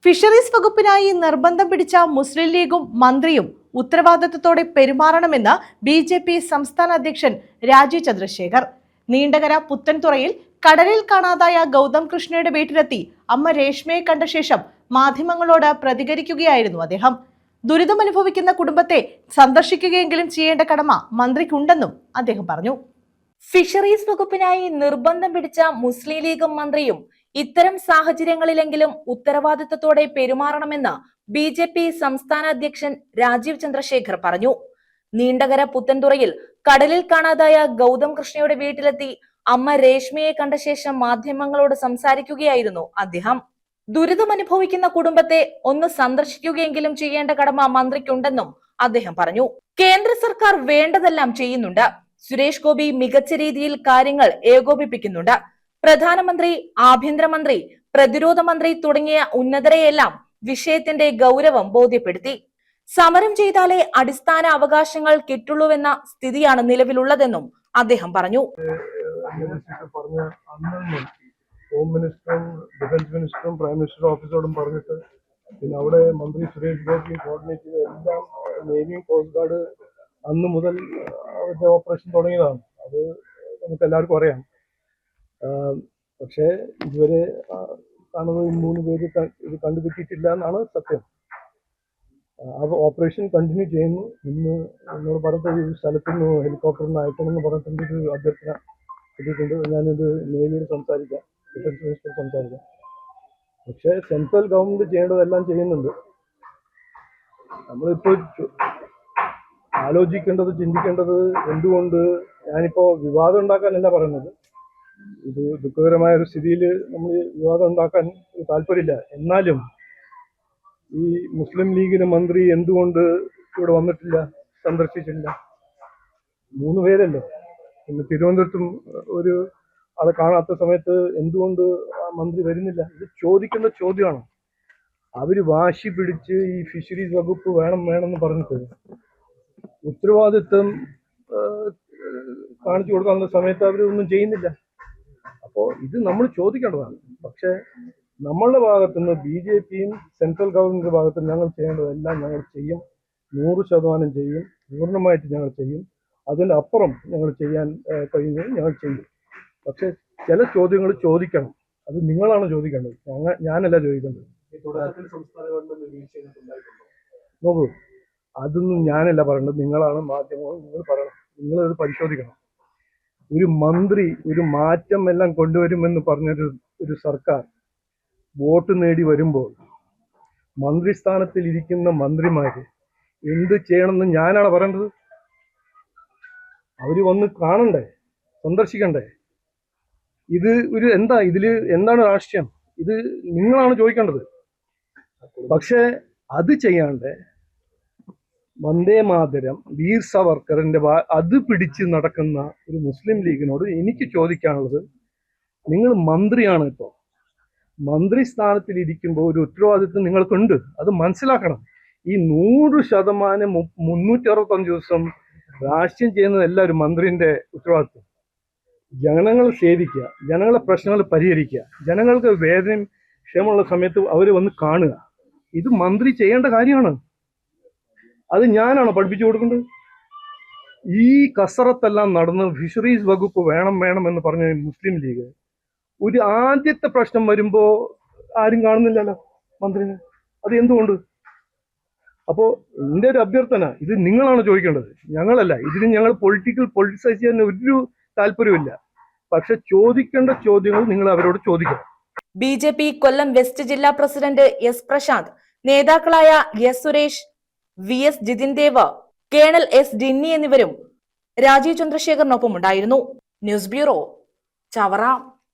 Fisheries വകുപ്പിനായി നിർബന്ധം പിടിച്ച മുസ്ലിം ലീഗും മന്ത്രിയും ഉത്തരവാദിത്തത്തോടെ പെരുമാറണമെന്ന് BJP സംസ്ഥാന അധ്യക്ഷൻ രാജീവ് ചന്ദ്രശേഖർ. നീണ്ടകര പുത്തൻതുറയിൽ കടലിൽ കാണാതായ ഗൗതം കൃഷ്ണയുടെ വീട്ടിലെത്തി അമ്മ രേഷ്മയെ കണ്ട ശേഷം മാധ്യമങ്ങളോട് പ്രതികരിക്കുകയായിരുന്നു അദ്ദേഹം. ദുരിതമനുഭവിക്കുന്ന കുടുംബത്തെ സന്ദർശിക്കുകയെങ്കിലും ചെയ്യേണ്ട കടമ മന്ത്രിക്കുണ്ടെന്നും അദ്ദേഹം പറഞ്ഞു. ഫിഷറീസ് വകുപ്പിനായി നിർബന്ധം പിടിച്ച മുസ്ലിം ലീഗും മന്ത്രിയും ഇത്തരം സാഹചര്യങ്ങളിലെങ്കിലും ഉത്തരവാദിത്തത്തോടെ പെരുമാറണമെന്ന് BJP സംസ്ഥാന അധ്യക്ഷൻ രാജീവ് ചന്ദ്രശേഖർ പറഞ്ഞു. നീണ്ടകര പുത്തൻതുറയിൽ കടലിൽ കാണാതായ ഗൗതം കൃഷ്ണയുടെ വീട്ടിലെത്തി അമ്മ രേഷ്മയെ കണ്ട ശേഷം മാധ്യമങ്ങളോട് സംസാരിക്കുകയായിരുന്നു അദ്ദേഹം. ദുരിതമനുഭവിക്കുന്ന കുടുംബത്തെ ഒന്ന് സന്ദർശിക്കുകയെങ്കിലും ചെയ്യേണ്ട കടമ മന്ത്രിക്കുണ്ടെന്നും അദ്ദേഹം പറഞ്ഞു. കേന്ദ്ര സർക്കാർ വേണ്ടതെല്ലാം ചെയ്യുന്നുണ്ട്. സുരേഷ് ഗോപി മികച്ച രീതിയിൽ കാര്യങ്ങൾ ഏകോപിപ്പിക്കുന്നുണ്ട്. പ്രധാനമന്ത്രി, ആഭ്യന്തരമന്ത്രി, പ്രതിരോധ മന്ത്രി തുടങ്ങിയ ഉന്നതരെയെല്ലാം വിഷയത്തിന്റെ ഗൗരവം ബോധ്യപ്പെടുത്തി. സമരം ചെയ്താലേ അടിസ്ഥാന അവകാശങ്ങൾ കിട്ടുള്ളൂവെന്ന സ്ഥിതിയാണ് നിലവിലുള്ളതെന്നും അദ്ദേഹം പറഞ്ഞു. ഹോം മിനിസ്റ്ററും ഡിഫൻസ് മിനിസ്റ്ററും പ്രൈം മിനിസ്റ്റർ ഓഫീസോടും പറഞ്ഞിട്ട് പിന്നെ അവിടെ മന്ത്രി സുരേഷ് ഗോപി കോർഡിനേറ്റ് ചെയ്ത് എല്ലാം നേവിയും കോസ്റ്റ് ഗാർഡ് അന്ന് മുതൽ അവരുടെ ഓപ്പറേഷൻ തുടങ്ങിയതാണ്. അത് നമുക്ക് എല്ലാവർക്കും അറിയാം. പക്ഷേ ഇതുവരെ കാണുന്നത് 3 പേര് ഇത് കണ്ടുകിട്ടിയിട്ടില്ല എന്നാണ് സത്യം. ആ ഓപ്പറേഷൻ കണ്ടിന്യൂ ചെയ്യുന്നു. ഇന്ന് എന്നോട് പറഞ്ഞിട്ട് ഈ സ്ഥലത്ത് നിന്ന് ഹെലികോപ്റ്ററിന് അയക്കണമെന്ന് പറഞ്ഞിട്ടുണ്ട്. ഒരു അഭ്യർത്ഥന കിട്ടിയിട്ടുണ്ട്. ഞാനിത് നേവിയോട് സംസാരിക്കാം, ഡിഫൻസ് മിനിസ്റ്റർ സംസാരിക്കാം. പക്ഷേ സെൻട്രൽ ഗവൺമെന്റ് ചെയ്യേണ്ടതെല്ലാം ചെയ്യുന്നുണ്ട്. നമ്മളിപ്പോൾ ആലോചിക്കേണ്ടത്, ചിന്തിക്കേണ്ടത് എന്തുകൊണ്ട് ഞാനിപ്പോൾ വിവാദം ഉണ്ടാക്കാനല്ല പറയുന്നത്. ഇത് ദുഃഖകരമായ ഒരു സ്ഥിതിയിൽ നമ്മൾ വിവാദം ഉണ്ടാക്കാൻ താല്പര്യമില്ല. എന്നാലും ഈ മുസ്ലിം ലീഗിന് മന്ത്രി എന്തുകൊണ്ട് ഇവിടെ വന്നിട്ടില്ല, സന്ദർശിച്ചില്ല? 3 പേരല്ലേ. ഇന്ന് തിരുവനന്തപുരത്തും ഒരു ആളെ കാണാത്ത സമയത്ത് എന്തുകൊണ്ട് ആ മന്ത്രി വരുന്നില്ല? ഇത് ചോദിക്കേണ്ട ചോദ്യമാണ്. അവര് വാശി പിടിച്ച് ഈ ഫിഷറീസ് വകുപ്പ് വേണമെന്ന് പറഞ്ഞിട്ട് ഉത്തരവാദിത്വം കാണിച്ചു കൊടുക്കാവുന്ന സമയത്ത് അവരൊന്നും ചെയ്യുന്നില്ല. അപ്പോൾ ഇത് നമ്മൾ ചോദിക്കേണ്ടതാണ്. പക്ഷെ നമ്മളുടെ ഭാഗത്തുനിന്ന് BJPയും സെൻട്രൽ ഗവൺമെന്റിന്റെ ഭാഗത്തുനിന്ന് ഞങ്ങൾ ചെയ്യേണ്ടതെല്ലാം ഞങ്ങൾ ചെയ്യും. 100% ചെയ്യും. പൂർണ്ണമായിട്ട് ഞങ്ങൾ ചെയ്യും. അതിലപ്പുറം ഞങ്ങൾ ചെയ്യാൻ കഴിയുന്നത് ഞങ്ങൾ ചെയ്യും. പക്ഷെ ചില ചോദ്യങ്ങൾ ചോദിക്കണം. അത് നിങ്ങളാണ് ചോദിക്കേണ്ടത്, ഞാനല്ല ചോദിക്കേണ്ടത്. നോക്കൂ, അതൊന്നും ഞാനല്ല പറയേണ്ടത്, നിങ്ങളാണ് മാധ്യമങ്ങൾ. നിങ്ങൾ പറയണം, നിങ്ങളത് പരിശോധിക്കണം. ഒരു മന്ത്രി ഒരു മാറ്റം എല്ലാം കൊണ്ടുവരുമെന്ന് പറഞ്ഞൊരു സർക്കാർ വോട്ട് നേടി വരുമ്പോൾ മന്ത്രിസ്ഥാനത്തിൽ ഇരിക്കുന്ന മന്ത്രിമാര് എന്ത് ചെയ്യണമെന്ന് ഞാനാണ് പറയേണ്ടത്? അവര് വന്ന് കാണണ്ടേ, സന്ദർശിക്കണ്ടേ? ഇത് ഇതില് എന്താണ് രാഷ്ട്രീയം? ഇത് നിങ്ങളാണ് ചോദിക്കേണ്ടത്. പക്ഷെ അത് ചെയ്യാണ്ട് വന്ദേ മാതരം, വീർ സവർക്കറിന്റെ അത് പിടിച്ച് നടക്കുന്ന ഒരു മുസ്ലിം ലീഗിനോട് എനിക്ക് ചോദിക്കാനുള്ളത്, നിങ്ങൾ മന്ത്രിയാണ്. ഇപ്പോൾ മന്ത്രി സ്ഥാനത്തിൽ ഇരിക്കുമ്പോൾ ഒരു ഉത്തരവാദിത്വം നിങ്ങൾക്കുണ്ട്. അത് മനസ്സിലാക്കണം. ഈ 100% 365 ദിവസം രാഷ്ട്രീയം ചെയ്യുന്നതല്ല ഒരു മന്ത്രിന്റെ ഉത്തരവാദിത്വം. ജനങ്ങളെ സേവിക്കുക, ജനങ്ങളെ പ്രശ്നങ്ങൾ പരിഹരിക്കുക, ജനങ്ങൾക്ക് വേദനയും ക്ഷേമമുള്ള സമയത്ത് അവർ വന്ന് കാണുക. ഇത് മന്ത്രി ചെയ്യേണ്ട കാര്യമാണ്. അത് ഞാനാണോ പഠിപ്പിച്ചു കൊടുക്കേണ്ടത്? ഈ കസറത്തെല്ലാം നടന്ന് ഫിഷറീസ് വകുപ്പ് വേണം എന്ന് പറഞ്ഞ മുസ്ലിം ലീഗ് ഒരു ആദ്യത്തെ പ്രശ്നം വരുമ്പോ ആരും കാണുന്നില്ലല്ലോ മന്ത്രിനെ. അത് എന്തുകൊണ്ട്? അപ്പോ എന്റെ ഒരു അഭ്യർത്ഥന, ഇത് നിങ്ങളാണ് ചോദിക്കേണ്ടത്, ഞങ്ങളല്ല. ഇതിന് ഞങ്ങൾ പൊളിറ്റിസൈസ് ചെയ്യാൻ ഒരു താല്പര്യമില്ല. പക്ഷെ ചോദിക്കേണ്ട ചോദ്യങ്ങൾ നിങ്ങൾ അവരോട് ചോദിക്കണം. BJP കൊല്ലം വെസ്റ്റ് ജില്ലാ പ്രസിഡന്റ് S പ്രശാന്ത്, നേതാക്കളായ S Suresh, VS Jithin Dev, colonel S ഡിന്നി എന്നിവരും രാജീവ് ചന്ദ്രശേഖറിനൊപ്പം ഉണ്ടായിരുന്നു. News bureau, Chavara.